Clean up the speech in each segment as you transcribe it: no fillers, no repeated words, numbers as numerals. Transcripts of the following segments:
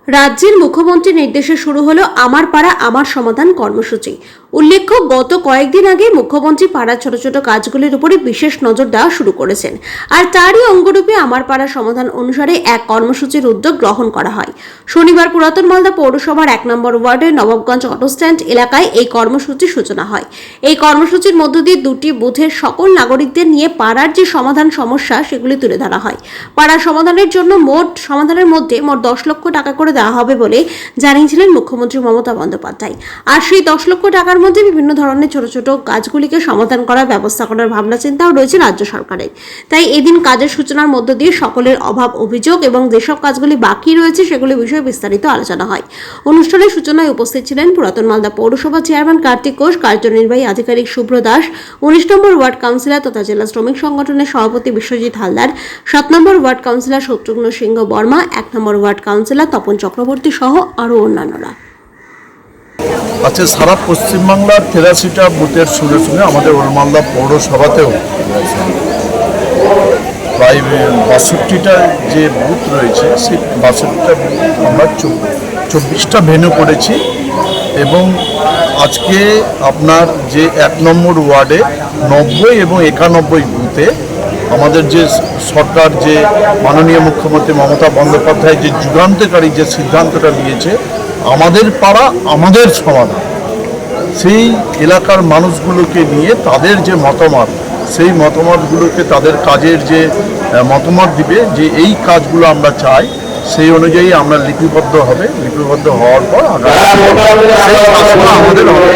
রাজ্যের মুখ্যমন্ত্রীর নির্দেশে শুরু হলো আমার পাড়া আমার সমাধান কর্মসূচি। উল্লেখ্য, গত কয়েকদিন আগে মুখ্যমন্ত্রী পাড়ার ছোট ছোট কাজগুলির উপরে বিশেষ নজর দেওয়া শুরু করেছেন। আর তারই অঙ্গরূপে আমার পাড়া সমাধান অনুসারে এক কর্মসূচির উদ্যোগ গ্রহণ করা হয়। শনিবার পুরাতন মালদা পৌরসভার 1 নম্বর ওয়ার্ডের নবাবগঞ্জ অটো স্ট্যান্ড এলাকায় এই কর্মসূচির সূচনা হয়। এই কর্মসূচির মধ্য দিয়ে দুটি বুথের সকল নাগরিকদের নিয়ে পাড়ার যে সমাধান সমস্যা সেগুলি তুলে ধরা হয়। পাড়ার সমাধানের জন্য সমাধানের মধ্যে মোট 10 লক্ষ টাকা করে দেওয়া হবে বলে জানিয়েছিলেন মুখ্যমন্ত্রী মমতা বন্দ্যোপাধ্যায়। আর সেই 10 লক্ষ টাকার মধ্যে বিভিন্ন ধরনের ছোট ছোট কাজগুলিকে সমাধান করার ব্যবস্থা করার ভাবনা চিন্তাও রয়েছে রাজ্য সরকারের। তাই এদিন কাজের সূচনার মধ্য দিয়ে সকলের অভাব অভিযোগ এবং যেসব কাজগুলি বাকি রয়েছে সেগুলি বিষয়ে বিস্তারিত আলোচনা হয়। অনুষ্ঠানের সূচনায় উপস্থিত ছিলেন পুরাতন মালদা পৌরসভা চেয়ারম্যান কার্তিক ঘোষ, কার্যনির্বাহী আধিকারিক শুভ্র দাস, 19 নম্বর ওয়ার্ড কাউন্সিলর তথা জেলা শ্রমিক সংগঠনের সভাপতি বিশ্বজিৎ হালদার, 7 নম্বর ওয়ার্ড কাউন্সিলর শত্রুঘ্ন সিংহ বর্মা, 1 নম্বর ওয়ার্ড কাউন্সিলর তপন চক্রবর্তী সহ আরও অন্যান্যরা। আচ্ছা, সারা পশ্চিমবাংলার 83টা বুথের সঙ্গে সঙ্গে আমাদের ওলমালদা পৌরসভাতেও প্রায় 62টা যে বুথ রয়েছে সেই 62টা বুথ আমরা 24টা ভেন্যু করেছি। এবং আজকে আপনার যে 1 নম্বর ওয়ার্ডে 90 এবং 91 বুথে আমাদের যে সরকার, যে মাননীয় মুখ্যমন্ত্রী মমতা বন্দ্যোপাধ্যায় যে যুগান্তকারী যে সিদ্ধান্তটা নিয়েছে, আমাদের পাড়া আমাদের সমাধান, সেই এলাকার মানুষগুলোকে নিয়ে তাদের যে মতামত, সেই মতামতগুলোকে তাদের কাজের যে মতামত দিবে, যে এই কাজগুলো আমরা চাই, সেই অনুযায়ী আমরা লিপিবদ্ধ হওয়ার পর আমাদের হবে।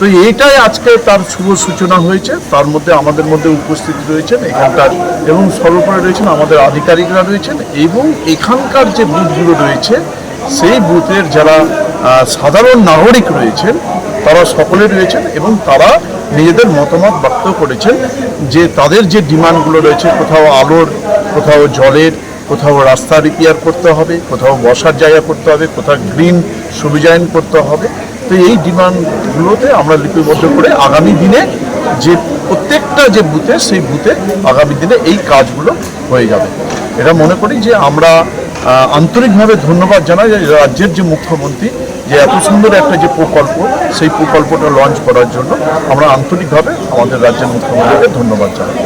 তো এইটাই আজকে তার শুভ সূচনা হয়েছে। তার মধ্যে আমাদের মধ্যে উপস্থিত রয়েছেন এখানকার এবং সর্বোপরি রয়েছেন আমাদের আধিকারিকরা রয়েছেন, এবং এখানকার যে বুথগুলো রয়েছে সেই বুথের যারা সাধারণ নাগরিক রয়েছেন তারা সকলে রয়েছেন, এবং তারা নিজেদের মতামত ব্যক্ত করেছেন যে তাদের যে ডিমান্ডগুলো রয়েছে, কোথাও আলোর, কোথাও জলের, কোথাও রাস্তা রিপেয়ার করতে হবে, কোথাও বসার জায়গা করতে হবে, কোথাও গ্রিন সুবিধায়ন করতে হবে। তো এই ডিমান্ডগুলোতে আমরা লিপিবদ্ধ করে আগামী দিনে যে প্রত্যেকটা যে বুথে, সেই বুথে আগামী দিনে এই কাজগুলো হয়ে যাবে। এটা মনে করি যে আমরা আন্তরিকভাবে ধন্যবাদ জানাই রাজ্যের যে মুখ্যমন্ত্রী যে এত সুন্দর একটা যে প্রকল্প, সেই প্রকল্পটা লঞ্চ করার জন্য আমরা আন্তরিকভাবে আমাদের রাজ্যের মুখ্যমন্ত্রীকে ধন্যবাদ জানাই।